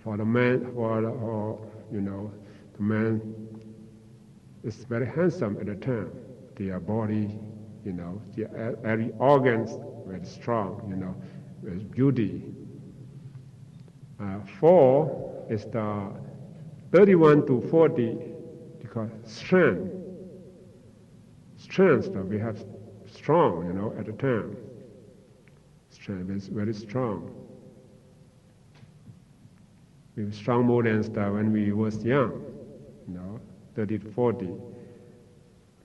For the man, the man is very handsome at the time. Their body, their every organs very strong, with beauty. 4 is the 31 to 40, because strength. Strength that we have strong, at the time. Strength is very strong. We were strong more than when we was young, 30 to 40.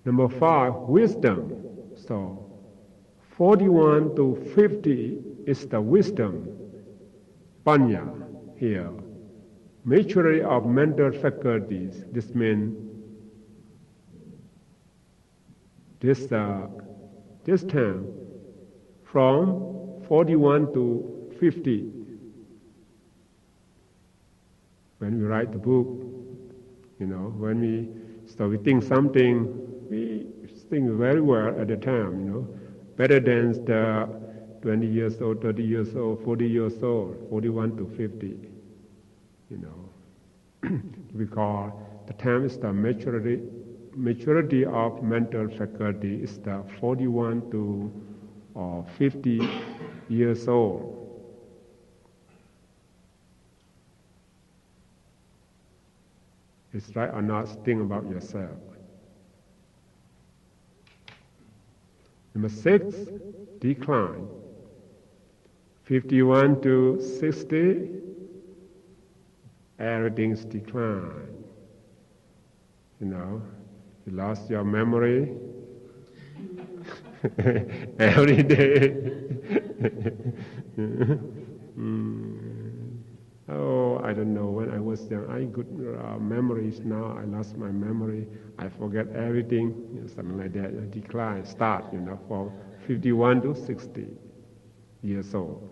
Number 5, wisdom. So 41 to 50 is the wisdom, panya here. Maturity of mental faculties. This means this time from 41 to 50. When we write the book, when we think something, we think very well at the time, better than the 20 years old, 30 years old, 40 years old, 41 to 50, because the time is the maturity of mental faculty is the 41 to 50 years old. It's right or not, think about yourself. Number 6, decline. 51 to 60, everything's decline. You lost your memory every day. Oh, I don't know. When I was young, I had good memories. Now I lost my memory. I forget everything. Something like that. Decline, start. From 51 to 60 years old.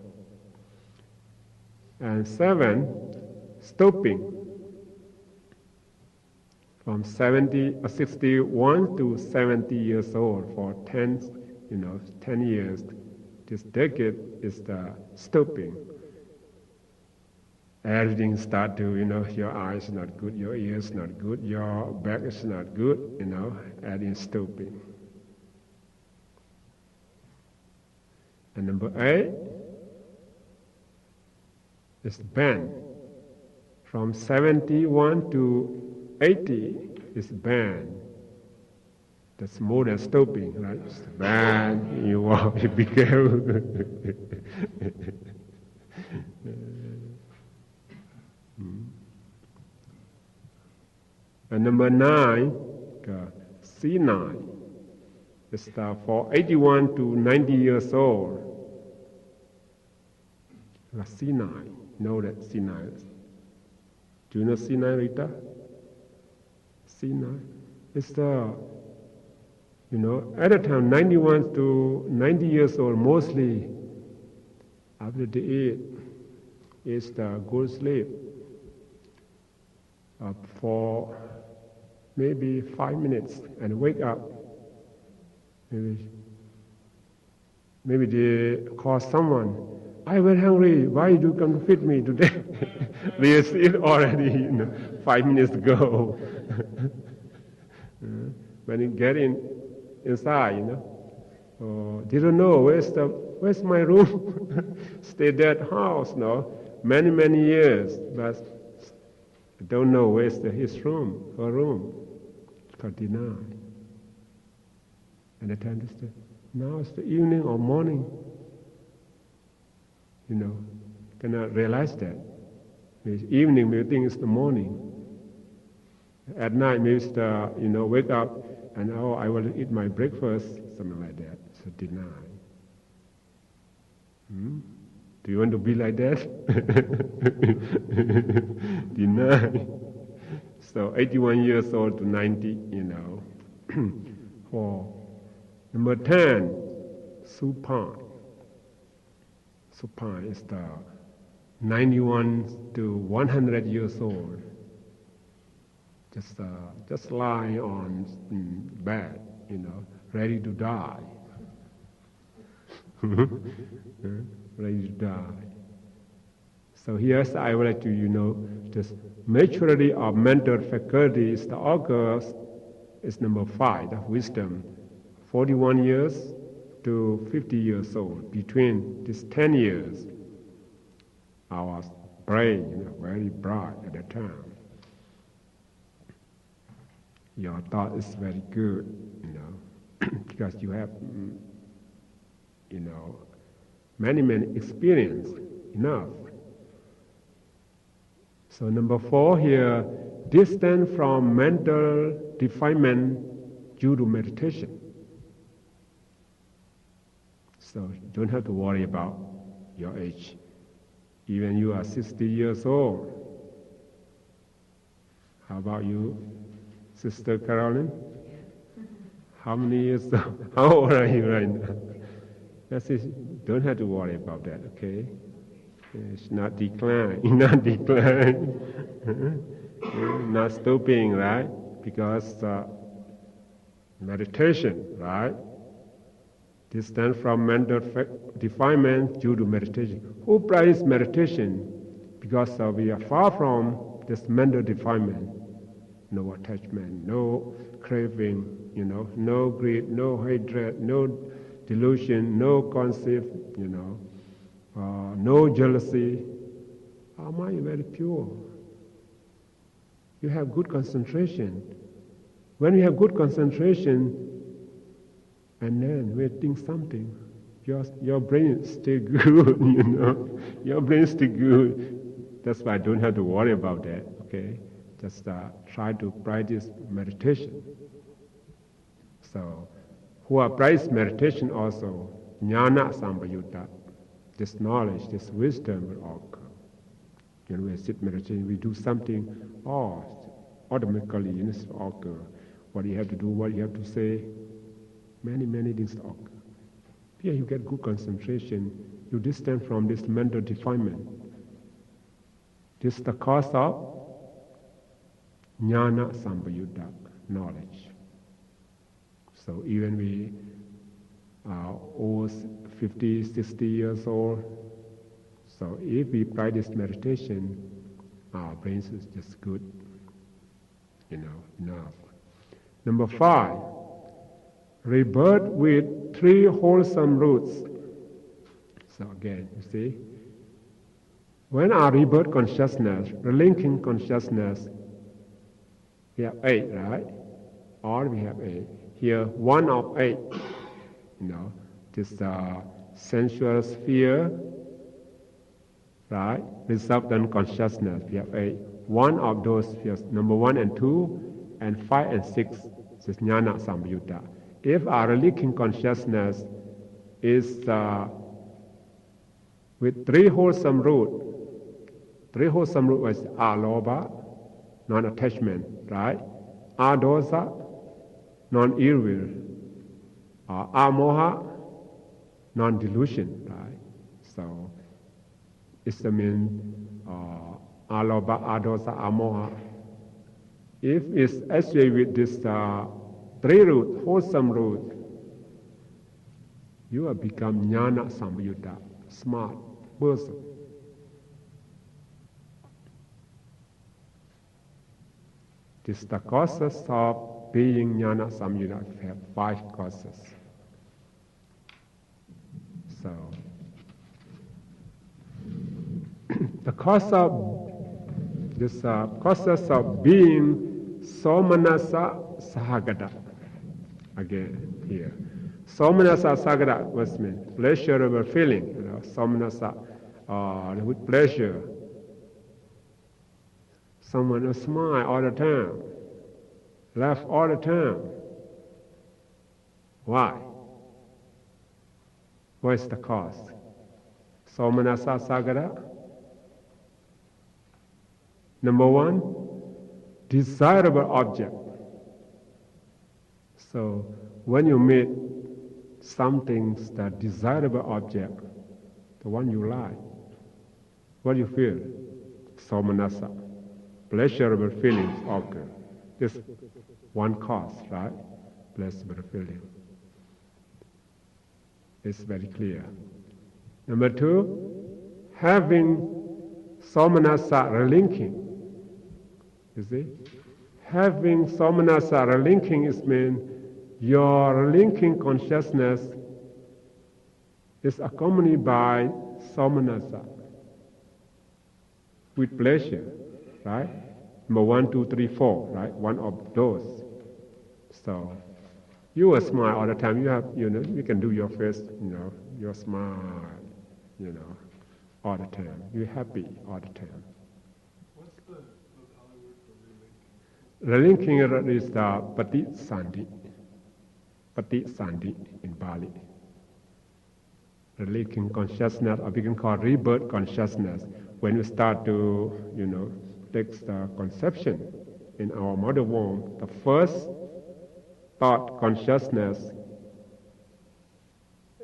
And 7, stopping. From 61 to 70 years old for 10 years. This decade is the stopping. Everything start to, your eyes not good, your ears not good, your back is not good, adding stopping. And number 8 is bend. From 71 to 80 is bend. That's more than stopping, right? It's bend, you walk, you be careful. And number 9, C9, is for 81 to 90 years old. C9, know that C9 is. Do you know C9, Rita? C9? It's at the time, 91 to 90 years old, mostly after they eat, is the good sleep. For maybe 5 minutes and wake up. Maybe they call someone, I'm very hungry, why you come to feed me today? They eat already 5 minutes ago. When you get inside, they don't know where's my room. Stay that house, many years, but I don't know where's his room, her room. It's called deny. And the time is now it's the evening or morning. Cannot realize that. It's evening, maybe think it's the morning. At night, maybe it's the, wake up and, I will eat my breakfast, something like that. So deny. Do you want to be like that? Deny. So 81 years old to 90, For number 10, supine. Supine is the 91 to 100 years old. Just lie on bed, ready to die. Ready to die. So here I would like to, this maturity of mental faculties, the occurs is number 5, the wisdom, 41 years to 50 years old. Between these 10 years, our brain, very bright at that time. Your thought is very good, because you have, many experience enough. So number 4 here, distance from mental defilement due to meditation. So you don't have to worry about your age. Even you are 60 years old. How about you, Sister Carolyn? How many years? How old are you right now? That's it. Don't have to worry about that, okay? It's not decline, not decline, not stopping, right? Because meditation, right? Distance from mental defilement due to meditation. Who practices meditation? Because we are far from this mental defilement. No attachment, no craving, no greed, no hatred, no delusion, no concept, no jealousy. Our mind is very pure. You have good concentration. When you have good concentration, and then we think something, your brain is still good, Your brain is still good. That's why I don't have to worry about that, okay? Just try to practice meditation. So, who are practice meditation also, jnana sambayutta, this knowledge, this wisdom will occur. When we sit meditation, we do something, automatically it occur. What you have to do, what you have to say, many things occur. Here you get good concentration, you distance from this mental defilement. This is the cause of jnana sambayutta, knowledge. So even we are over 50, 60 years old, so if we practice meditation, our brains is just good, enough. Number 5, rebirth with 3 wholesome roots. So again, you see, when our rebirth consciousness, relinquishing consciousness, we have 8, right? Or we have 8. Here, 1 of 8, this sensual sphere, right? Resultant consciousness, we have 8. 1 of those spheres, number 1 and 2, and 5 and 6, this is jnana sambayutta. If our relinquishing consciousness is with 3 wholesome root, 3 wholesome root was alobha, non-attachment, right? Adosa, non-ill will. Amoha, non-delusion, right? So it's the mean alobha, adosa, amoha. If it's associated with this 3 root, wholesome root, you have become jnana sambayutta, smart person. This is the causes of being jnana sambayutta. We have 5 causes. So, the cause of this causes of being somanasa sahagata. Again here, somanasa sahagata was mean pleasurable feeling. Somanasa, with pleasure. Someone will smile all the time, laugh all the time. Why? What is the cause? Somanasa sagara. Number 1, desirable object. So when you meet something that desirable object, the one you like, what do you feel? Somanasa. Pleasurable feelings occur. This one cause, right? Pleasurable feeling. It's very clear. Number 2, having somanasa relinking. You see? Having somanasa relinking is mean your relinking consciousness is accompanied by somanasa with pleasure, right? Number 1, 2, 3, 4, right? One of those. So you will smile all the time. You can do your face, your smile, all the time. You're happy all the time. What's the Pali word for relinking? Relinking is the patisandhi. Patisandhi in Bali. Relinking consciousness, or we can call rebirth consciousness. When we start to, take the conception in our mother womb, the first thought consciousness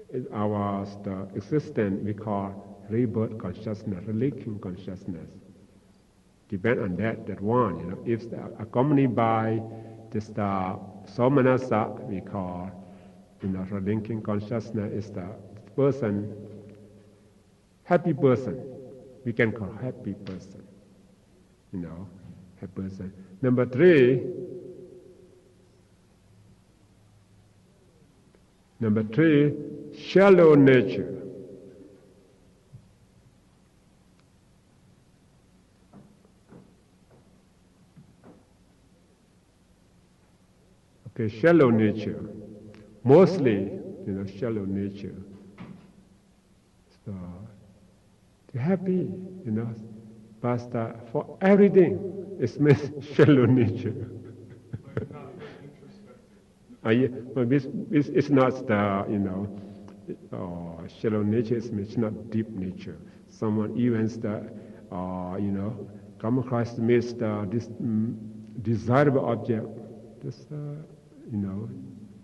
is the existence we call rebirth consciousness, relinking consciousness. Depend on that one, if accompanied by this somanasa we call, relinking consciousness is the person, happy person. We can call happy person, happy person. Number 3, shallow nature. Okay, shallow nature. Mostly, shallow nature. So, they're happy, but for everything, it's means shallow nature. But it's not the, shallow nature, it's not deep nature. Someone even come across this desirable object,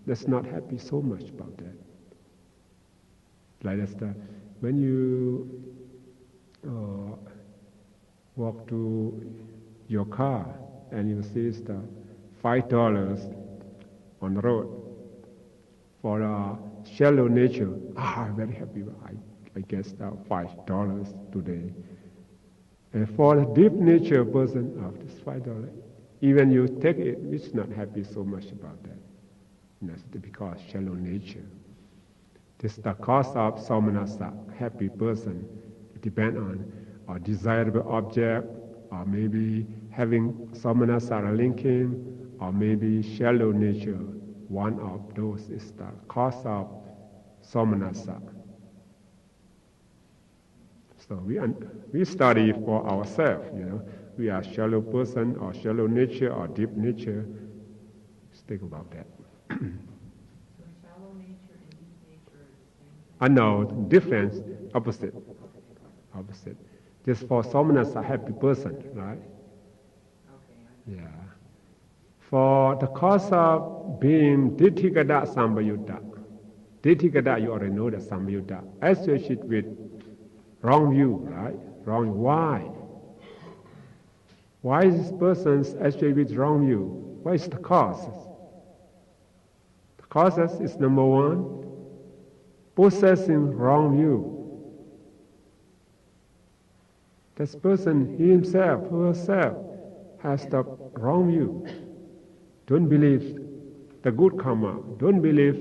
that's not happy so much about that. Like that, when you walk to your car and you see the $5 on the road for a shallow nature, I'm very happy. I guess $5 today. And for a deep nature person, this $5, even you take it, it's not happy so much about that. That's because shallow nature. This is the cause of somanasa, happy person. It depends on a desirable object, or maybe having somanasa linking, or maybe shallow nature. One of those is the cause of somanasa. So we study for ourselves, We are shallow person, or shallow nature, or deep nature. Let's think about that. No, difference, opposite. Just for someone a happy person, right? Okay. Yeah. For the cause of being ditthikada sambayutta, ditthikada you already know the sambayutta, associated with wrong view, right? Wrong. Why? Why is this person associated with wrong view? What is the cause? The causes is number 1. Possessing wrong view. This person, he himself, herself, has the wrong view. Don't believe the good karma. Don't believe,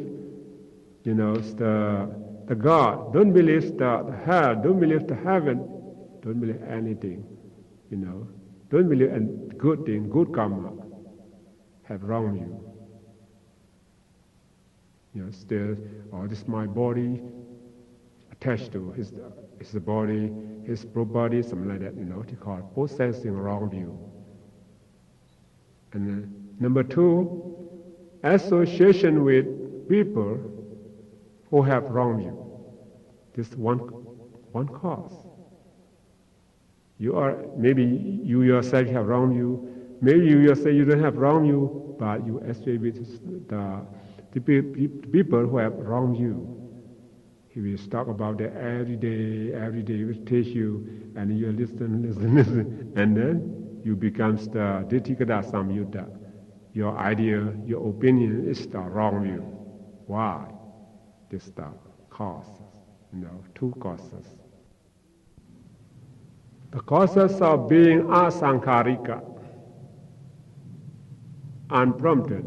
the God. Don't believe the hell. Don't believe the heaven. Don't believe anything. Don't believe in good thing, good karma. Have wrong view. Still, this is my body attached to his body, his property, something like that, they call it possessing wrong view. And then, number 2, association with people who have wrong view. This one cause. Maybe you yourself have wrong view, maybe you yourself you don't have wrong view, but you associate with the people who have wrong view. He will talk about that every day he will teach you, and you listen, and then you become the ditthikada samyutta. Your idea, your opinion is the wrong view. Why? This is the cause, 2 causes. The causes of being asankarika, unprompted,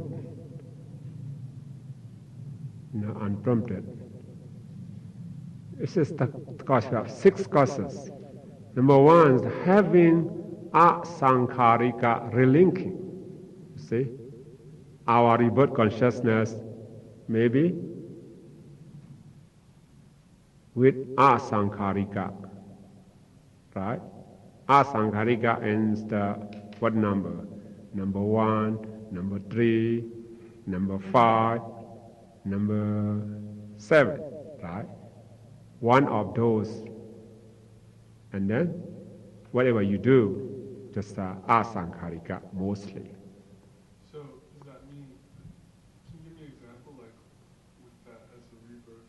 unprompted. This is the cause. We have 6 causes. Number 1 is having asankarika relinking. See, our rebirth consciousness maybe with asankarika, right? Asankarika ends the what number? Number 1, number 3, number 5, number 7, right? One of those. And then, whatever you do, just asankarika mostly. So, does that mean, can you give me an example, like, with that as a rebirth?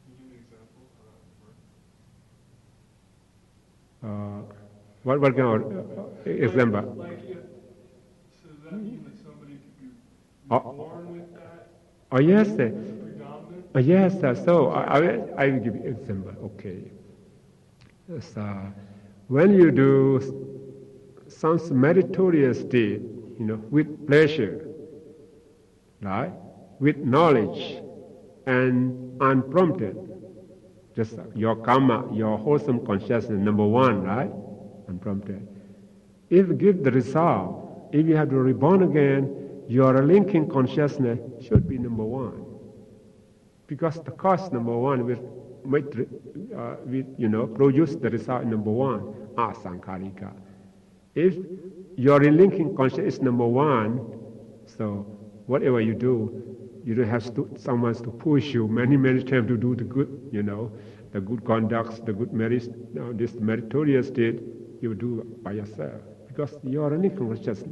Can you give me an example how that would work? What kind of example? Like if, so does that mean that somebody could be born with that? Oh yes, Predominant? yes. So I will give you an example. Okay. So, when you do some meritorious deed, with pleasure, right, with knowledge, and unprompted, just your karma, your wholesome consciousness, number 1, right, unprompted. If you give the result, if you have to reborn again, your linking consciousness should be number 1, because the cause number 1 will produce the result number 1, asankarika. If your relinking consciousness is number 1, so whatever you do, you don't have someone to push you many times to do the good, the good conducts, the good merits. Now this meritorious deed you do by yourself, because your relinking consciousness,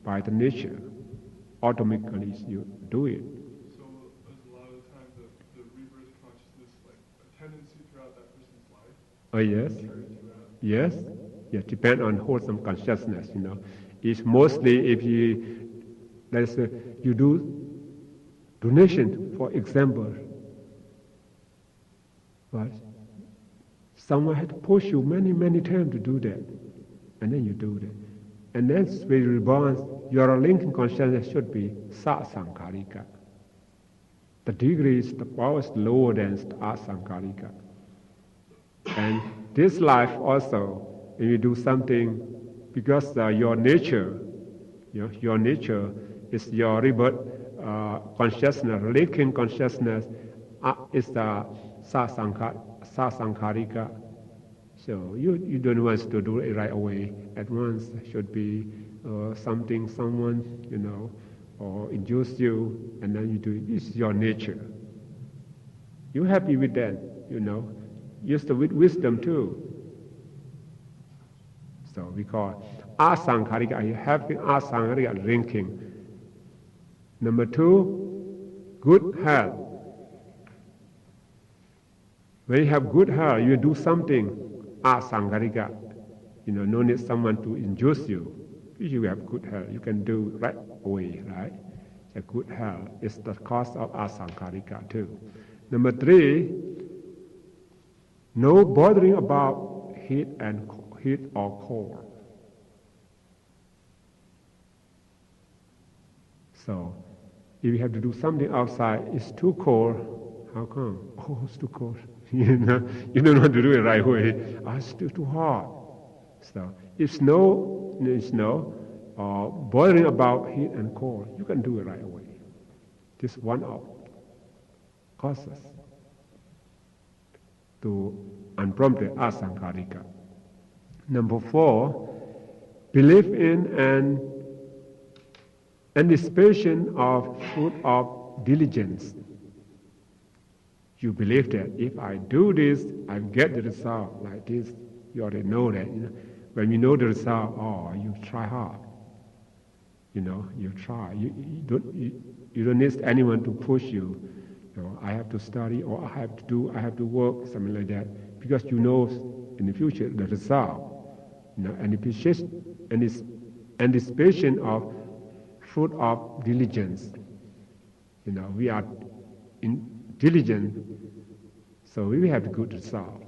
by the nature, automatically you do it. So a lot of times the rebirth consciousness, like a tendency throughout that person's life. Oh yes, yes, yeah. Depend on wholesome consciousness. It's mostly if you do donation, for example, right? Someone had to push you many times to do that, and then you do that, and then when you reborn, your linking consciousness should be sasankarika. The degree is the power is lower than asankarika. And this life also, when you do something, because your nature is your rebirth consciousness, linking consciousness is the sasankarika. So you don't want to do it right away. At once should be someone, or induce you, and then you do it. This is your nature. You happy with that, Use the with wisdom too. So we call asankarika. You have asankarika drinking. Number 2, good health. When you have good health, you do something asankarika. No need someone to induce you. If you have good health, you can do right away, right? So good health is the cause of asankarika too. Number 3, no bothering about heat or cold. So, if you have to do something outside, it's too cold. How come? Oh, it's too cold. You don't want to do it right away. Oh, it's too hot. So, if snow, bothering about heat and cold, you can do it right away. This is one of causes to unprompted asankarika. Number 4, belief in and anticipation of fruit of diligence. You believe that if I do this, I get the result like this. You already know that. When you know the result, you try hard. You try. You don't need anyone to push you. I have to study, or I have to work, something like that, because you know in the future the result. Anticipation of fruit of diligence. We are diligent, so we have a good result.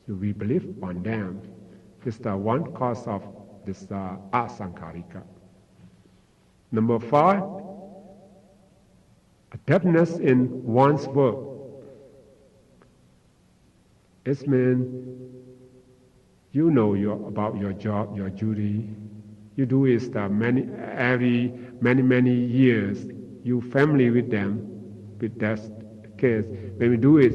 So we believe on them. This is the one cause of this asankarika. Number 5, adeptness in one's work. It means you know about your job, your duty. You do it many years. You family with them, with that case. When we do it,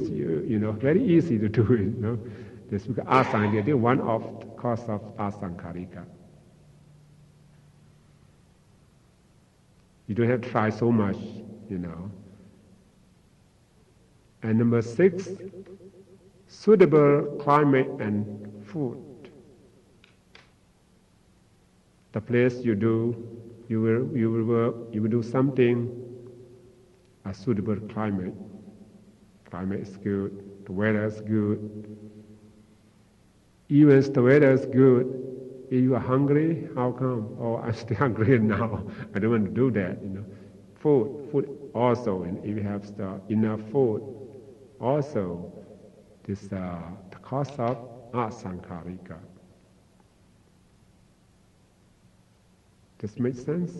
very easy to do it. This is asankarika, one of the cause of asankarika. You don't have to try so much, And number 6, suitable climate and food. The place you will work, you will do something, a suitable climate. Climate is good, the weather is good. Even if the weather is good, if you are hungry, how come? Oh, I'm still hungry now. I don't want to do that. Food also, and if you have enough food, also, this the cause of asankarika. This makes sense?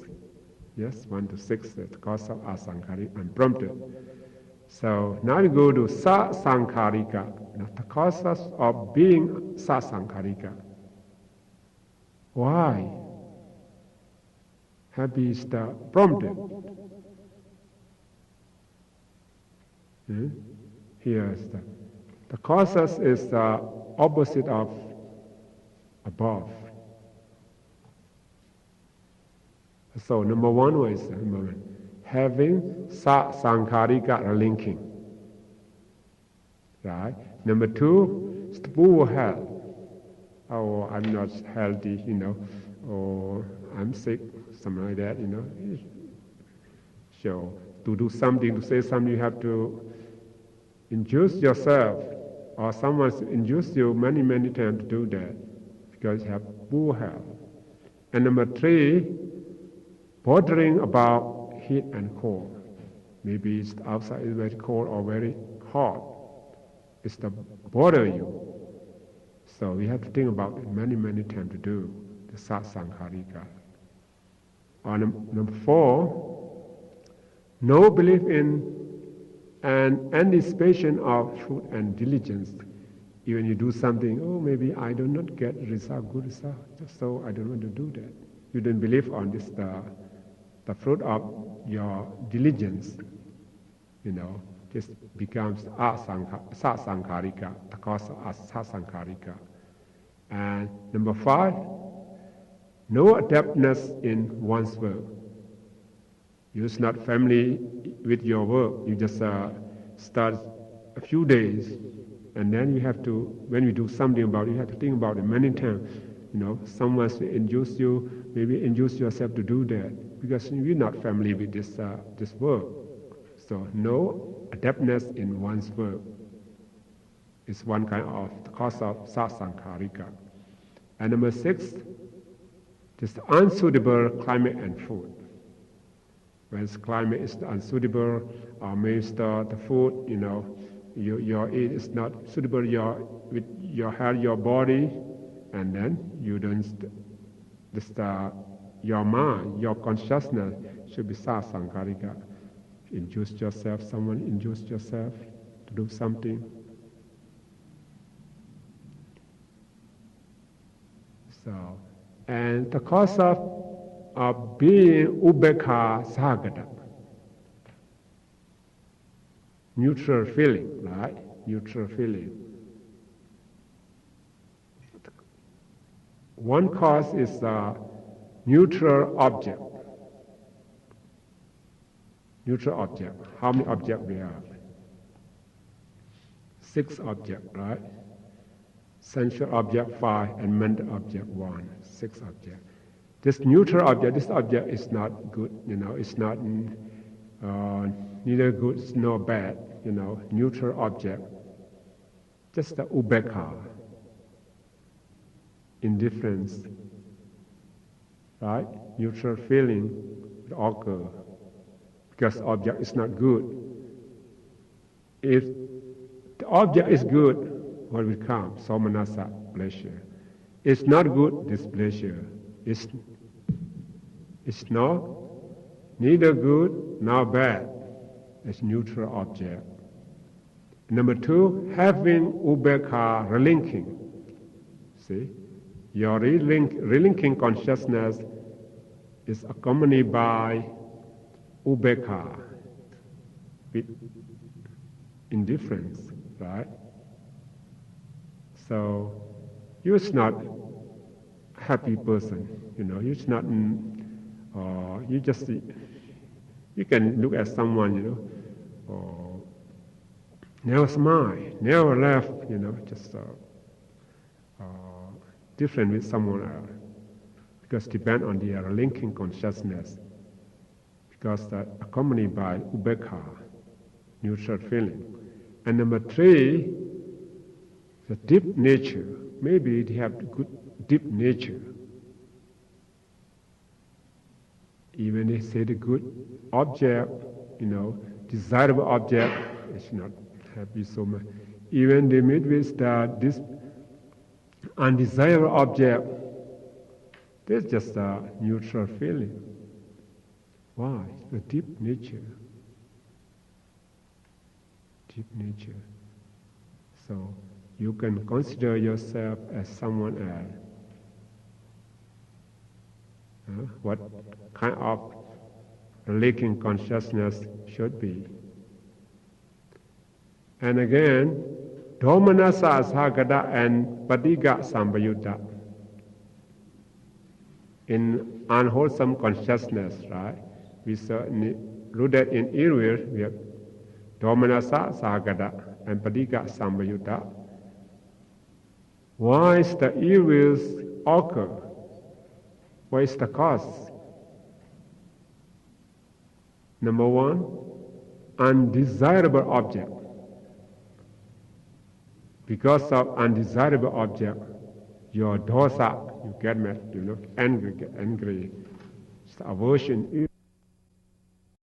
Yes, 1 to 6, the cause of asankarika, unprompted. So now we go to sasankarika, the causes of being sasankarika. Why? Happy is the prompted. Here is the causes is the opposite of above. So number 1 was having sasankarika linking. Right? Number 2 is the poor health. Oh, I'm not healthy, or I'm sick, something like that, So to do something, to say something, you have to induce yourself, or someone induce you many times to do that, because you have poor health. And number 3, bothering about heat and cold. Maybe it's outside is very cold or very hot. It's to bother you. So we have to think about it many times to do the sasankarika. Number 4, no belief in an anticipation of fruit and diligence. Even you do something, maybe I do not get good result, so I don't want to do that. You don't believe on this, the fruit of your diligence, just becomes sasankarika, the cause of sasankarika. And number 5, no adeptness in one's work. You're not family with your work. You just start a few days, and then you have to, when you do something about it, you have to think about it many times. Someone will induce you, maybe induce yourself to do that, because you're not familiar with this work. So no adeptness in one's work is one kind of the cause of sasankarika. And number 6, this unsuitable climate and food. When the climate is unsuitable, or maybe the food, your eat is not suitable with your health, your body, and then you don't, your mind, your consciousness should be sasankarika. Induce yourself, someone induce yourself to do something. So, and the cause of being ubekha sagata, neutral feeling, right? Neutral feeling. One cause is a neutral object. Neutral object. How many objects we have? 6 objects, right? Sensual object 5 and mental object 1. 6 objects. This neutral object, this object is not good, it's not neither good nor bad, neutral object. Just the ubekha, indifference, right? Neutral feeling will occur because object is not good. If the object is good, what will come? Somanasa, pleasure. It's not good, displeasure. It's not neither good nor bad. It's neutral object. Number two, having ubekha, relinking. See, your relinking consciousness is accompanied by ubekha, with indifference, right? So, you're not a happy person, you're not, you can look at someone, never smile, never laugh, just different with someone else. Because depend on their linking consciousness. Because that accompanied by ubekha, neutral feeling. And number three, the deep nature. Maybe they have good deep nature. Even they say the good object, desirable object, it's not happy so much. Even they meet with this undesirable object, there's just a neutral feeling. Why? The deep nature. Deep nature. So you can consider yourself as someone else. What kind of linking consciousness should be. And again, Domanasa Asagada and Patiga Sambayutta. In unwholesome consciousness, right? We certainly rooted in evil, we have Domanasa Sagada and Patiga Sambayutta. Why is the evils occur? What is the cause? Number one, undesirable object. Because of undesirable object, your dosa, you get mad, get angry. It's the aversion.